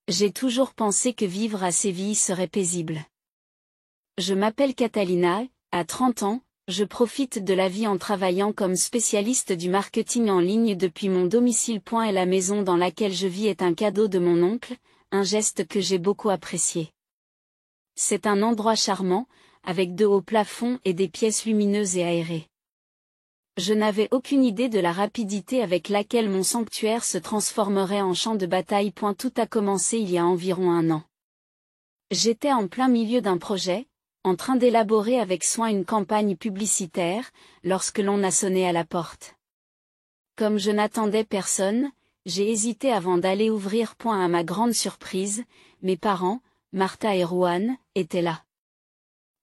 J'ai toujours pensé que vivre à Séville serait paisible. Je m'appelle Catalina, à 30 ans, je profite de la vie en travaillant comme spécialiste du marketing en ligne depuis mon domicile. Et la maison dans laquelle je vis est un cadeau de mon oncle, un geste que j'ai beaucoup apprécié. C'est un endroit charmant, avec de hauts plafonds et des pièces lumineuses et aérées. Je n'avais aucune idée de la rapidité avec laquelle mon sanctuaire se transformerait en champ de bataille. Tout a commencé il y a environ 1 an. J'étais en plein milieu d'un projet, en train d'élaborer avec soin une campagne publicitaire, lorsque l'on a sonné à la porte. Comme je n'attendais personne, j'ai hésité avant d'aller ouvrir. À ma grande surprise, mes parents, Martha et Juan, étaient là.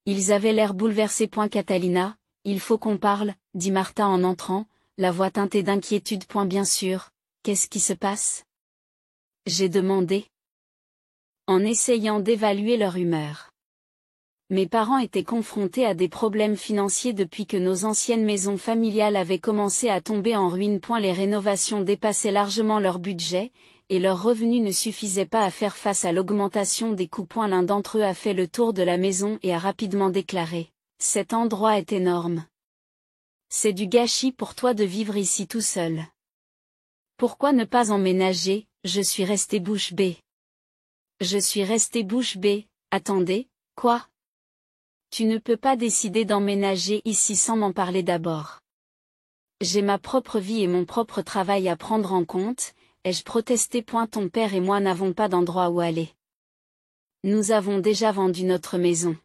Ils avaient l'air bouleversés. Catalina, il faut qu'on parle, dit Martha en entrant, la voix teintée d'inquiétude. Bien sûr, qu'est-ce qui se passe? J'ai demandé, en essayant d'évaluer leur humeur. Mes parents étaient confrontés à des problèmes financiers depuis que nos anciennes maisons familiales avaient commencé à tomber en ruine. Les rénovations dépassaient largement leur budget, et leurs revenus ne suffisaient pas à faire face à l'augmentation des coûts. L'un d'entre eux a fait le tour de la maison et a rapidement déclaré: cet endroit est énorme. C'est du gâchis pour toi de vivre ici tout seul. Pourquoi ne pas emménager? Je suis resté bouche bée. Je suis resté bouche bée. Attendez, quoi? Tu ne peux pas décider d'emménager ici sans m'en parler d'abord. J'ai ma propre vie et mon propre travail à prendre en compte, ai-je protesté. Ton père et moi n'avons pas d'endroit où aller. Nous avons déjà vendu notre maison.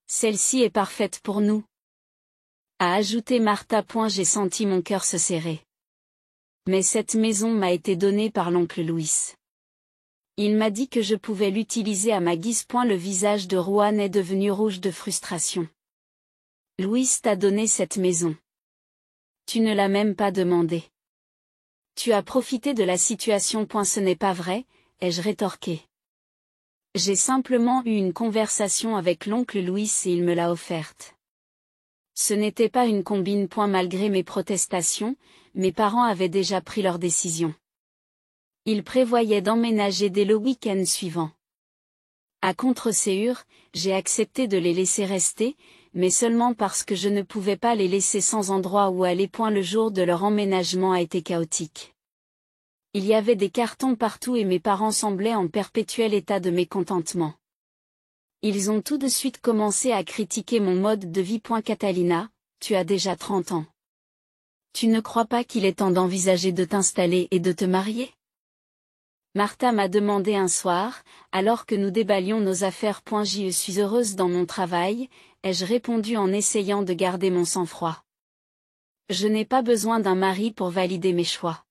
Celle-ci est parfaite pour nous, a ajouté Martha. J'ai senti mon cœur se serrer. Mais cette maison m'a été donnée par l'oncle Louis. Il m'a dit que je pouvais l'utiliser à ma guise. Le visage de Juan est devenu rouge de frustration. Louis t'a donné cette maison. Tu ne l'as même pas demandé. Tu as profité de la situation. Ce n'est pas vrai, ai-je rétorqué. J'ai simplement eu une conversation avec l'oncle Louis et il me l'a offerte. Ce n'était pas une combine. Malgré mes protestations, mes parents avaient déjà pris leur décision. Ils prévoyaient d'emménager dès le week-end suivant. À contre-séure, j'ai accepté de les laisser rester, mais seulement parce que je ne pouvais pas les laisser sans endroit où aller. Le jour de leur emménagement a été chaotique. Il y avait des cartons partout et mes parents semblaient en perpétuel état de mécontentement. Ils ont tout de suite commencé à critiquer mon mode de vie. Catalina, tu as déjà 30 ans. Tu ne crois pas qu'il est temps d'envisager de t'installer et de te marier? Martha m'a demandé un soir, alors que nous déballions nos affaires. Je suis heureuse dans mon travail, ai-je répondu en essayant de garder mon sang-froid. Je n'ai pas besoin d'un mari pour valider mes choix.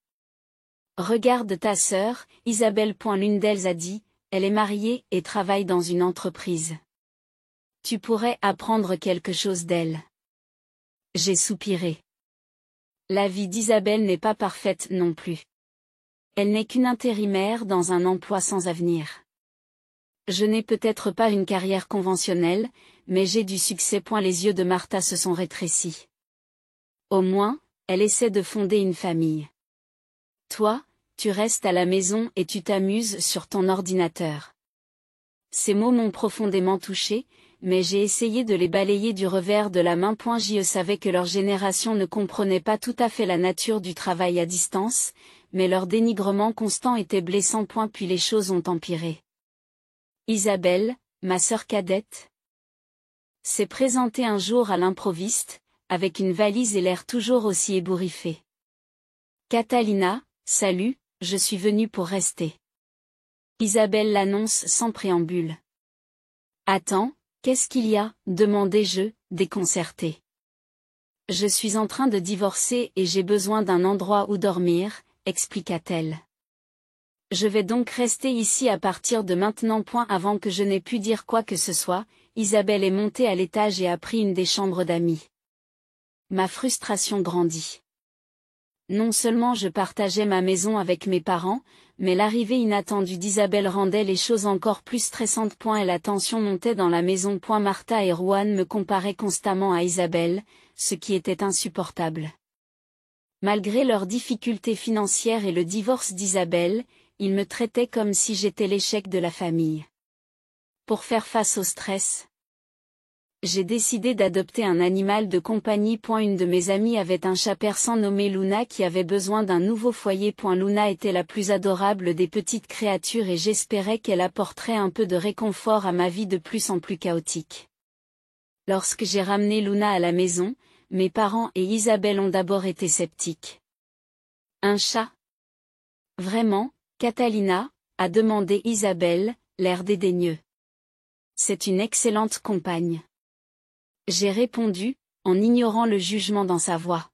Regarde ta sœur, Isabelle. L'une d'elles a dit, elle est mariée et travaille dans une entreprise. Tu pourrais apprendre quelque chose d'elle. J'ai soupiré. La vie d'Isabelle n'est pas parfaite non plus. Elle n'est qu'une intérimaire dans un emploi sans avenir. Je n'ai peut-être pas une carrière conventionnelle, mais j'ai du succès. Les yeux de Martha se sont rétrécis. Au moins, elle essaie de fonder une famille. Toi, tu restes à la maison et tu t'amuses sur ton ordinateur. Ces mots m'ont profondément touché, mais j'ai essayé de les balayer du revers de la main. Je savais que leur génération ne comprenait pas tout à fait la nature du travail à distance, mais leur dénigrement constant était blessant. Puis les choses ont empiré. Isabelle, ma sœur cadette, s'est présentée un jour à l'improviste, avec une valise et l'air toujours aussi ébouriffé. Catalina, salut, je suis venue pour rester. Isabelle l'annonce sans préambule. Attends, qu'est-ce qu'il y a? Demandai-je, déconcertée. Je suis en train de divorcer et j'ai besoin d'un endroit où dormir, expliqua-t-elle. Je vais donc rester ici à partir de maintenant. Avant que je n'ai pu dire quoi que ce soit, Isabelle est montée à l'étage et a pris une des chambres d'amis. Ma frustration grandit. Non seulement je partageais ma maison avec mes parents, mais l'arrivée inattendue d'Isabelle rendait les choses encore plus stressantes. Et la tension montait dans la maison. Martha et Juan me comparaient constamment à Isabelle, ce qui était insupportable. Malgré leurs difficultés financières et le divorce d'Isabelle, il me traitait comme si j'étais l'échec de la famille. Pour faire face au stress, j'ai décidé d'adopter un animal de compagnie. Une de mes amies avait un chat persan nommé Luna qui avait besoin d'un nouveau foyer. Luna était la plus adorable des petites créatures et j'espérais qu'elle apporterait un peu de réconfort à ma vie de plus en plus chaotique. Lorsque j'ai ramené Luna à la maison, mes parents et Isabelle ont d'abord été sceptiques. Un chat? Vraiment, Catalina? A demandé Isabelle, l'air dédaigneux. C'est une excellente compagne. J'ai répondu, en ignorant le jugement dans sa voix.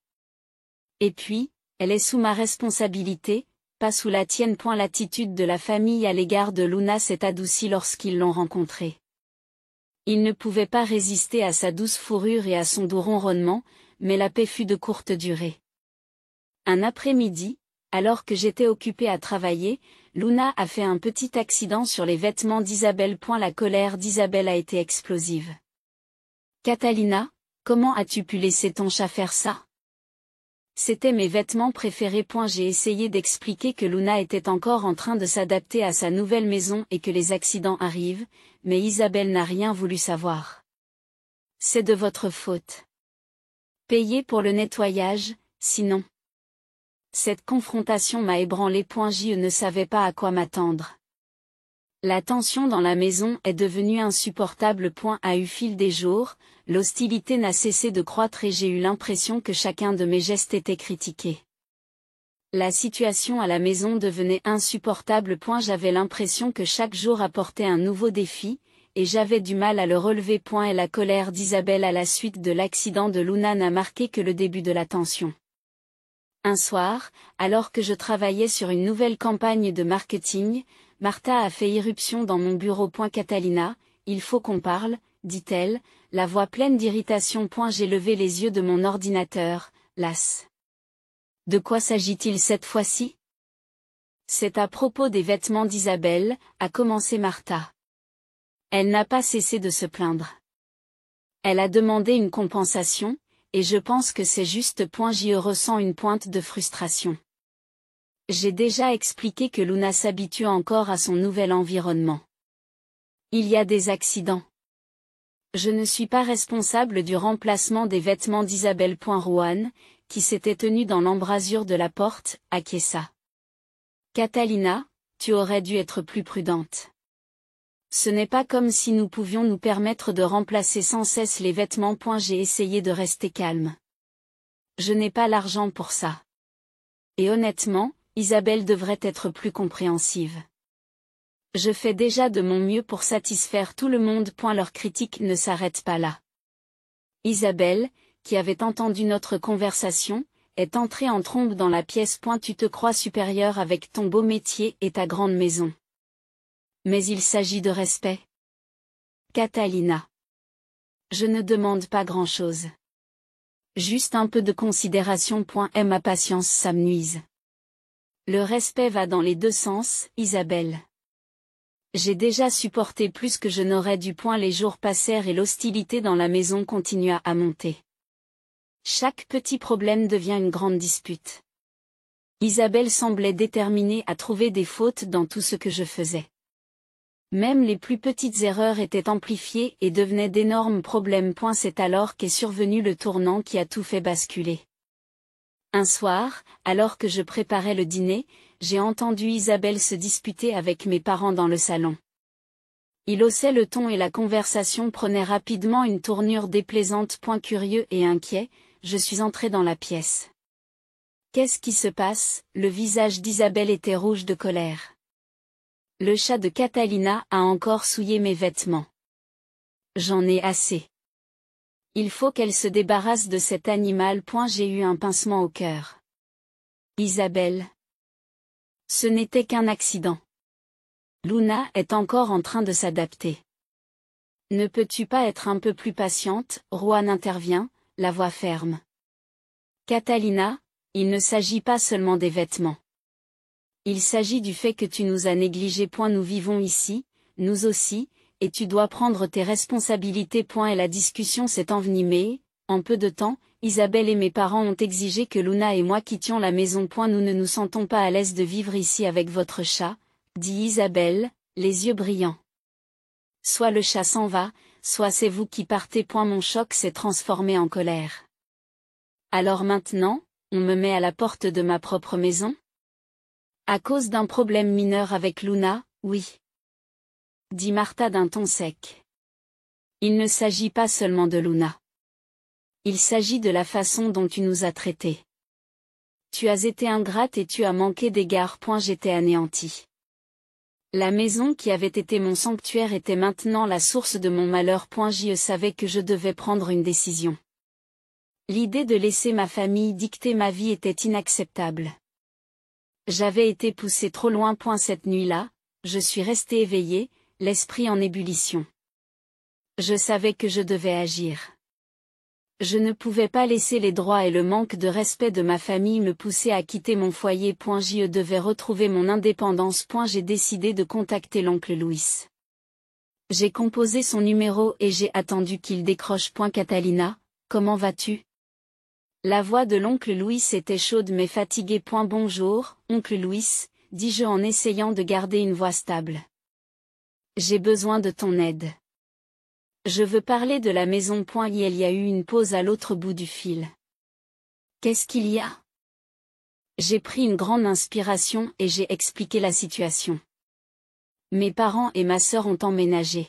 Et puis, elle est sous ma responsabilité, pas sous la tienne. L'attitude de la famille à l'égard de Luna s'est adoucie lorsqu'ils l'ont rencontrée. Ils ne pouvaient pas résister à sa douce fourrure et à son doux ronronnement, mais la paix fut de courte durée. Un après-midi, alors que j'étais occupée à travailler, Luna a fait un petit accident sur les vêtements d'Isabelle. La colère d'Isabelle a été explosive. Catalina, comment as-tu pu laisser ton chat faire ça? C'étaient mes vêtements préférés. J'ai essayé d'expliquer que Luna était encore en train de s'adapter à sa nouvelle maison et que les accidents arrivent, mais Isabelle n'a rien voulu savoir. C'est de votre faute. Payez pour le nettoyage, sinon. Cette confrontation m'a ébranlé. Je ne savais pas à quoi m'attendre. La tension dans la maison est devenue insupportable. Au fil des jours, l'hostilité n'a cessé de croître et j'ai eu l'impression que chacun de mes gestes était critiqué. La situation à la maison devenait insupportable. J'avais l'impression que chaque jour apportait un nouveau défi, et j'avais du mal à le relever. Et la colère d'Isabelle à la suite de l'accident de Luna n'a marqué que le début de la tension. Un soir, alors que je travaillais sur une nouvelle campagne de marketing, Martha a fait irruption dans mon bureau. Catalina, il faut qu'on parle, dit-elle, la voix pleine d'irritation. J'ai levé les yeux de mon ordinateur, lasse. De quoi s'agit-il cette fois-ci? C'est à propos des vêtements d'Isabelle, a commencé Martha. Elle n'a pas cessé de se plaindre. Elle a demandé une compensation, et je pense que c'est juste. J'y ressens une pointe de frustration. J'ai déjà expliqué que Luna s'habitue encore à son nouvel environnement. Il y a des accidents. Je ne suis pas responsable du remplacement des vêtements d'Isabelle. Roanne, qui s'était tenue dans l'embrasure de la porte, acquiesça. Catalina, tu aurais dû être plus prudente. Ce n'est pas comme si nous pouvions nous permettre de remplacer sans cesse les vêtements. J'ai essayé de rester calme. Je n'ai pas l'argent pour ça. Et honnêtement, Isabelle devrait être plus compréhensive. Je fais déjà de mon mieux pour satisfaire tout le monde. Leurs critiques ne s'arrêtent pas là. Isabelle, qui avait entendu notre conversation, est entrée en trombe dans la pièce. Tu te crois supérieure avec ton beau métier et ta grande maison. Mais il s'agit de respect. Catalina. Je ne demande pas grand-chose. Juste un peu de considération. Ma patience s'amenuise. Le respect va dans les deux sens, Isabelle. J'ai déjà supporté plus que je n'aurais dû. Les jours passèrent et l'hostilité dans la maison continua à monter. Chaque petit problème devient une grande dispute. Isabelle semblait déterminée à trouver des fautes dans tout ce que je faisais. Même les plus petites erreurs étaient amplifiées et devenaient d'énormes problèmes. C'est alors qu'est survenu le tournant qui a tout fait basculer. Un soir, alors que je préparais le dîner, j'ai entendu Isabelle se disputer avec mes parents dans le salon. Il haussait le ton et la conversation prenait rapidement une tournure déplaisante. Curieux et inquiet, je suis entré dans la pièce. Qu'est-ce qui se passe? Le visage d'Isabelle était rouge de colère. Le chat de Catalina a encore souillé mes vêtements. J'en ai assez. Il faut qu'elle se débarrasse de cet animal. J'ai eu un pincement au cœur. Isabelle. Ce n'était qu'un accident. Luna est encore en train de s'adapter. Ne peux-tu pas être un peu plus patiente? Roanne intervient, la voix ferme. Catalina, il ne s'agit pas seulement des vêtements. Il s'agit du fait que tu nous as négligés. Nous vivons ici, nous aussi, et tu dois prendre tes responsabilités. Et la discussion s'est envenimée. En peu de temps, Isabelle et mes parents ont exigé que Luna et moi quittions la maison. Nous ne nous sentons pas à l'aise de vivre ici avec votre chat, dit Isabelle, les yeux brillants. Soit le chat s'en va, soit c'est vous qui partez. Mon choc s'est transformé en colère. Alors maintenant, on me met à la porte de ma propre maison? À cause d'un problème mineur avec Luna, oui. Dit Martha d'un ton sec. Il ne s'agit pas seulement de Luna. Il s'agit de la façon dont tu nous as traités. Tu as été ingrate et tu as manqué d'égard. J'étais anéanti. La maison qui avait été mon sanctuaire était maintenant la source de mon malheur. Je savais que je devais prendre une décision. L'idée de laisser ma famille dicter ma vie était inacceptable. J'avais été poussé trop loin. Cette nuit-là, je suis resté éveillé, l'esprit en ébullition. Je savais que je devais agir. Je ne pouvais pas laisser les droits et le manque de respect de ma famille me pousser à quitter mon foyer. Je devais retrouver mon indépendance. J'ai décidé de contacter l'oncle Louis. J'ai composé son numéro et j'ai attendu qu'il décroche. Catalina, comment vas-tu? La voix de l'oncle Louis était chaude mais fatiguée. Bonjour, oncle Louis, dis-je en essayant de garder une voix stable. J'ai besoin de ton aide. Je veux parler de la maison. Il y a eu une pause à l'autre bout du fil. Qu'est-ce qu'il y a? J'ai pris une grande inspiration et j'ai expliqué la situation. Mes parents et ma sœur ont emménagé.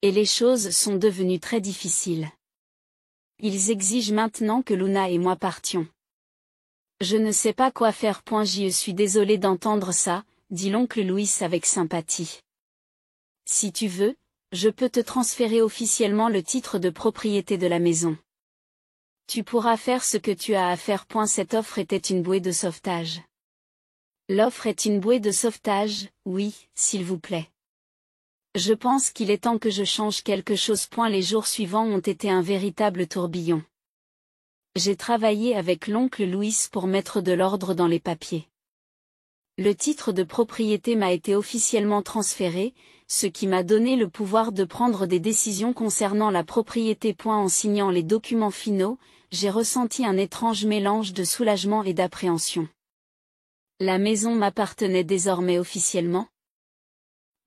Et les choses sont devenues très difficiles. Ils exigent maintenant que Luna et moi partions. Je ne sais pas quoi faire. Je suis désolé d'entendre ça, dit l'oncle Louis avec sympathie. Si tu veux, je peux te transférer officiellement le titre de propriété de la maison. Tu pourras faire ce que tu as à faire. Cette offre était une bouée de sauvetage. L'offre est une bouée de sauvetage, oui, s'il vous plaît. Je pense qu'il est temps que je change quelque chose. Les jours suivants ont été un véritable tourbillon. J'ai travaillé avec l'oncle Louis pour mettre de l'ordre dans les papiers. Le titre de propriété m'a été officiellement transféré, ce qui m'a donné le pouvoir de prendre des décisions concernant la propriété. En signant les documents finaux, j'ai ressenti un étrange mélange de soulagement et d'appréhension. La maison m'appartenait désormais officiellement.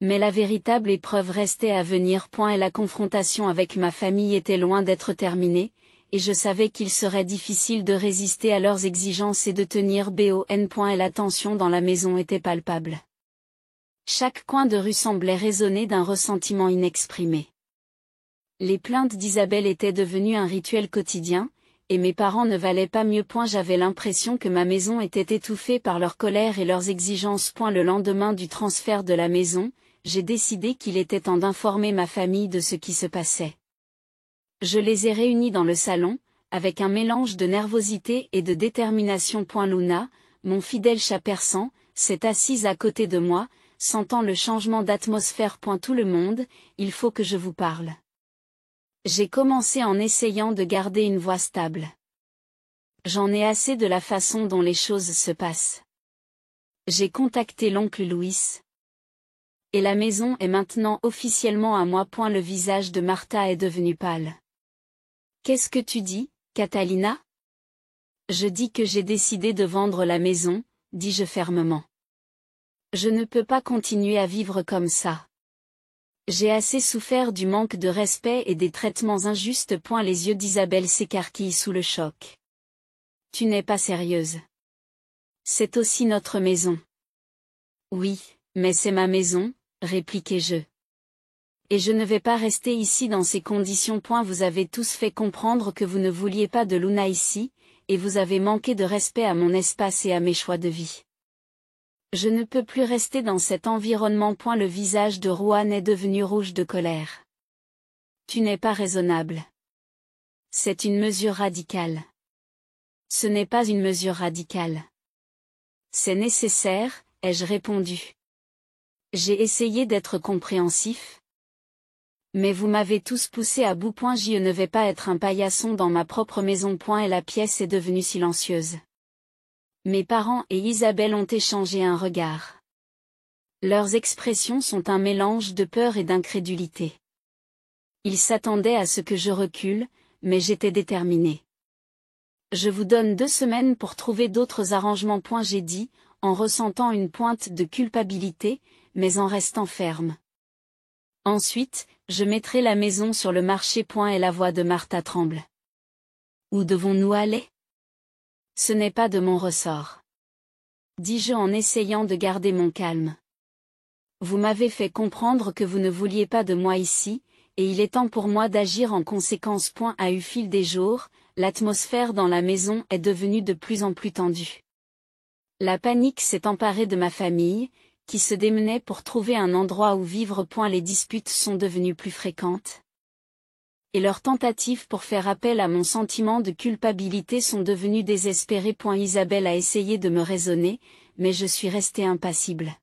Mais la véritable épreuve restait à venir. Et la confrontation avec ma famille était loin d'être terminée, et je savais qu'il serait difficile de résister à leurs exigences et de tenir bon. Et la tension dans la maison était palpable. Chaque coin de rue semblait résonner d'un ressentiment inexprimé. Les plaintes d'Isabelle étaient devenues un rituel quotidien, et mes parents ne valaient pas mieux. J'avais l'impression que ma maison était étouffée par leur colère et leurs exigences. Le lendemain du transfert de la maison, j'ai décidé qu'il était temps d'informer ma famille de ce qui se passait. Je les ai réunis dans le salon, avec un mélange de nervosité et de détermination. Luna, mon fidèle chat persan, s'est assise à côté de moi, sentant le changement d'atmosphère. Tout le monde, il faut que je vous parle. J'ai commencé en essayant de garder une voix stable. J'en ai assez de la façon dont les choses se passent. J'ai contacté l'oncle Louis. Et la maison est maintenant officiellement à moi. Le visage de Martha est devenu pâle. Qu'est-ce que tu dis, Catalina? Je dis que j'ai décidé de vendre la maison, dis-je fermement. Je ne peux pas continuer à vivre comme ça. J'ai assez souffert du manque de respect et des traitements injustes. Les yeux d'Isabelle s'écarquillent sous le choc. Tu n'es pas sérieuse. C'est aussi notre maison. Oui, mais c'est ma maison, répliquai-je. Et je ne vais pas rester ici dans ces conditions. Vous avez tous fait comprendre que vous ne vouliez pas de Luna ici, et vous avez manqué de respect à mon espace et à mes choix de vie. Je ne peux plus rester dans cet environnement. Le visage de Rohan est devenu rouge de colère. Tu n'es pas raisonnable. C'est une mesure radicale. Ce n'est pas une mesure radicale. C'est nécessaire, ai-je répondu. J'ai essayé d'être compréhensif. Mais vous m'avez tous poussé à bout. Je ne vais pas être un paillasson dans ma propre maison. Et la pièce est devenue silencieuse. Mes parents et Isabelle ont échangé un regard. Leurs expressions sont un mélange de peur et d'incrédulité. Ils s'attendaient à ce que je recule, mais j'étais déterminée. Je vous donne 2 semaines pour trouver d'autres arrangements. J'ai dit, en ressentant une pointe de culpabilité, mais en restant ferme. Ensuite, je mettrai la maison sur le marché. Et la voix de Martha tremble. Où devons-nous aller? Ce n'est pas de mon ressort. Dis-je en essayant de garder mon calme. Vous m'avez fait comprendre que vous ne vouliez pas de moi ici, et il est temps pour moi d'agir en conséquence. Au fil des jours, l'atmosphère dans la maison est devenue de plus en plus tendue. La panique s'est emparée de ma famille, qui se démenait pour trouver un endroit où vivre. Les disputes sont devenues plus fréquentes. Et leurs tentatives pour faire appel à mon sentiment de culpabilité sont devenues désespérées. Isabelle a essayé de me raisonner, mais je suis restée impassible.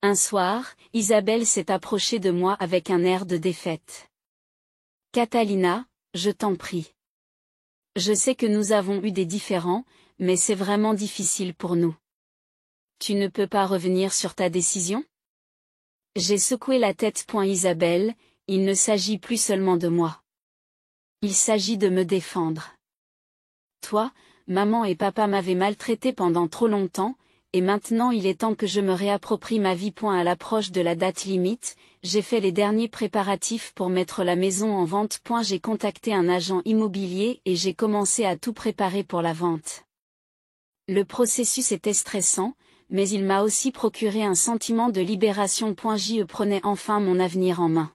Un soir, Isabelle s'est approchée de moi avec un air de défaite. Catalina, je t'en prie. Je sais que nous avons eu des différends, mais c'est vraiment difficile pour nous. Tu ne peux pas revenir sur ta décision? J'ai secoué la tête. Isabelle, il ne s'agit plus seulement de moi. Il s'agit de me défendre. Toi, maman et papa m'avaient maltraité pendant trop longtemps, et maintenant il est temps que je me réapproprie ma vie. À l'approche de la date limite, j'ai fait les derniers préparatifs pour mettre la maison en vente. J'ai contacté un agent immobilier et j'ai commencé à tout préparer pour la vente. Le processus était stressant, mais il m'a aussi procuré un sentiment de libération. Je prenais enfin mon avenir en main.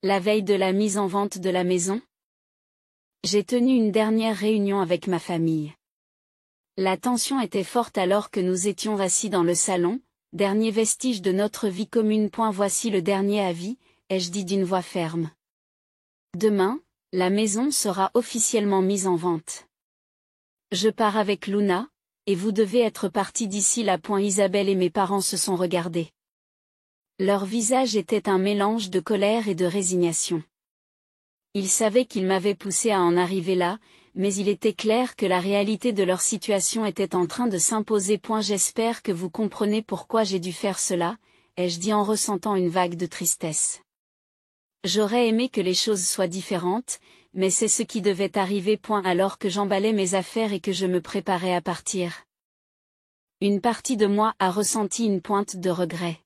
La veille de la mise en vente de la maison, j'ai tenu une dernière réunion avec ma famille. La tension était forte alors que nous étions assis dans le salon, dernier vestige de notre vie commune. Voici le dernier avis, ai-je dit d'une voix ferme. Demain, la maison sera officiellement mise en vente. Je pars avec Luna, et vous devez être partis d'ici là. Isabelle et mes parents se sont regardés. Leur visage était un mélange de colère et de résignation. Ils savaient qu'ils m'avaient poussé à en arriver là, mais il était clair que la réalité de leur situation était en train de s'imposer. J'espère que vous comprenez pourquoi j'ai dû faire cela, ai-je dit en ressentant une vague de tristesse. J'aurais aimé que les choses soient différentes, mais c'est ce qui devait arriver. Alors que j'emballais mes affaires et que je me préparais à partir. Une partie de moi a ressenti une pointe de regret.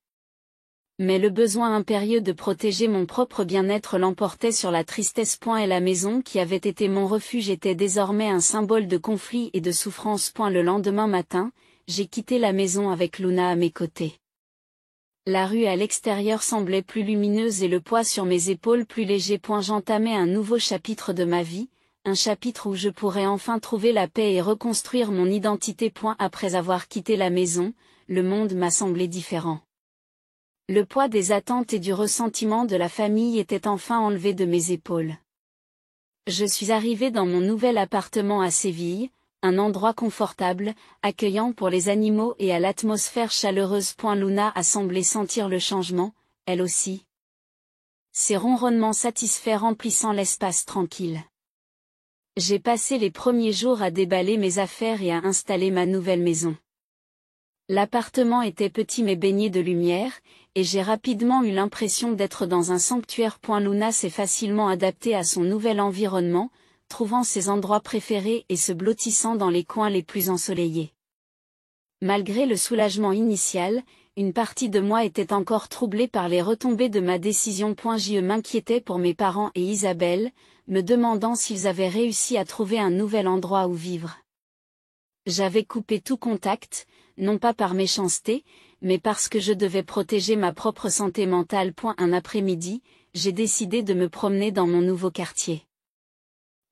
Mais le besoin impérieux de protéger mon propre bien-être l'emportait sur la tristesse. Et la maison qui avait été mon refuge était désormais un symbole de conflit et de souffrance. Le lendemain matin, j'ai quitté la maison avec Luna à mes côtés. La rue à l'extérieur semblait plus lumineuse et le poids sur mes épaules plus léger. J'entamais un nouveau chapitre de ma vie, un chapitre où je pourrais enfin trouver la paix et reconstruire mon identité. Après avoir quitté la maison, le monde m'a semblé différent. Le poids des attentes et du ressentiment de la famille était enfin enlevé de mes épaules. Je suis arrivée dans mon nouvel appartement à Séville, un endroit confortable, accueillant pour les animaux et à l'atmosphère chaleureuse. Luna a semblé sentir le changement, elle aussi. Ses ronronnements satisfaits remplissant l'espace tranquille. J'ai passé les premiers jours à déballer mes affaires et à installer ma nouvelle maison. L'appartement était petit mais baigné de lumière, et j'ai rapidement eu l'impression d'être dans un sanctuaire. Luna s'est facilement adaptée à son nouvel environnement, trouvant ses endroits préférés et se blottissant dans les coins les plus ensoleillés. Malgré le soulagement initial, une partie de moi était encore troublée par les retombées de ma décision. Je m'inquiétais pour mes parents et Isabelle, me demandant s'ils avaient réussi à trouver un nouvel endroit où vivre. J'avais coupé tout contact, non pas par méchanceté, mais parce que je devais protéger ma propre santé mentale. Un après-midi, j'ai décidé de me promener dans mon nouveau quartier.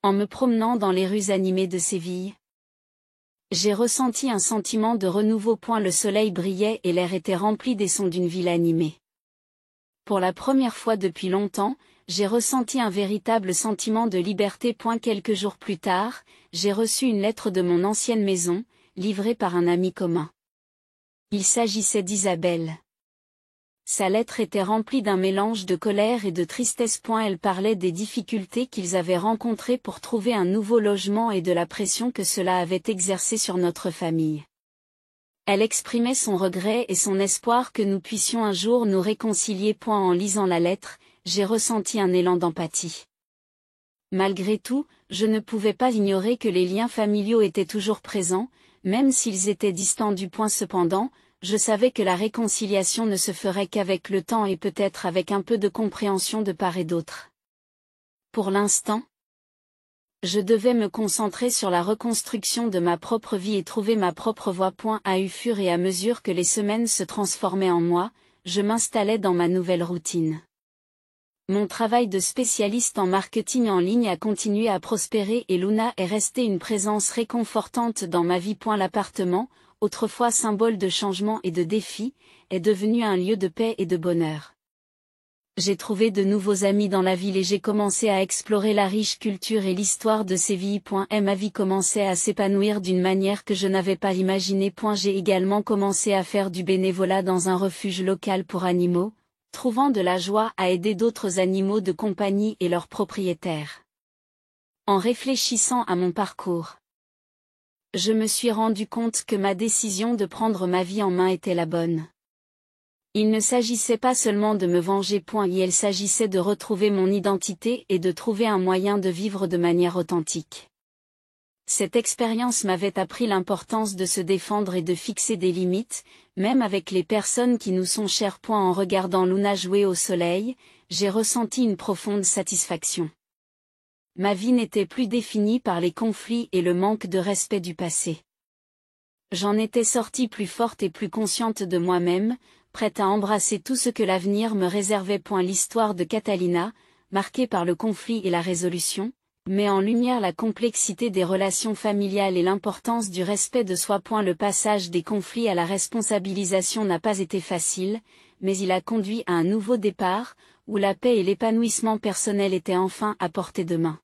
En me promenant dans les rues animées de Séville, j'ai ressenti un sentiment de renouveau. Le soleil brillait et l'air était rempli des sons d'une ville animée. Pour la première fois depuis longtemps, j'ai ressenti un véritable sentiment de liberté. Quelques jours plus tard, j'ai reçu une lettre de mon ancienne maison, livrée par un ami commun. Il s'agissait d'Isabelle. Sa lettre était remplie d'un mélange de colère et de tristesse. Elle parlait des difficultés qu'ils avaient rencontrées pour trouver un nouveau logement et de la pression que cela avait exercée sur notre famille. Elle exprimait son regret et son espoir que nous puissions un jour nous réconcilier. En lisant la lettre, j'ai ressenti un élan d'empathie. Malgré tout, je ne pouvais pas ignorer que les liens familiaux étaient toujours présents, même s'ils étaient distants du point cependant, je savais que la réconciliation ne se ferait qu'avec le temps et peut-être avec un peu de compréhension de part et d'autre. Pour l'instant, je devais me concentrer sur la reconstruction de ma propre vie et trouver ma propre voie. À fur et à mesure que les semaines se transformaient en mois, je m'installais dans ma nouvelle routine. Mon travail de spécialiste en marketing en ligne a continué à prospérer et Luna est restée une présence réconfortante dans ma vie. L'appartement, autrefois symbole de changement et de défi, est devenu un lieu de paix et de bonheur. J'ai trouvé de nouveaux amis dans la ville et j'ai commencé à explorer la riche culture et l'histoire de Séville. Ma vie commençait à s'épanouir d'une manière que je n'avais pas imaginée. J'ai également commencé à faire du bénévolat dans un refuge local pour animaux, trouvant de la joie à aider d'autres animaux de compagnie et leurs propriétaires. En réfléchissant à mon parcours, je me suis rendu compte que ma décision de prendre ma vie en main était la bonne. Il ne s'agissait pas seulement de me venger. Il s'agissait de retrouver mon identité et de trouver un moyen de vivre de manière authentique. Cette expérience m'avait appris l'importance de se défendre et de fixer des limites, même avec les personnes qui nous sont chères. En regardant Luna jouer au soleil, j'ai ressenti une profonde satisfaction. Ma vie n'était plus définie par les conflits et le manque de respect du passé. J'en étais sortie plus forte et plus consciente de moi-même, prête à embrasser tout ce que l'avenir me réservait. L'histoire de Catalina, marquée par le conflit et la résolution, met en lumière la complexité des relations familiales et l'importance du respect de soi. Le passage des conflits à la responsabilisation n'a pas été facile, mais il a conduit à un nouveau départ, où la paix et l'épanouissement personnel étaient enfin à portée de main.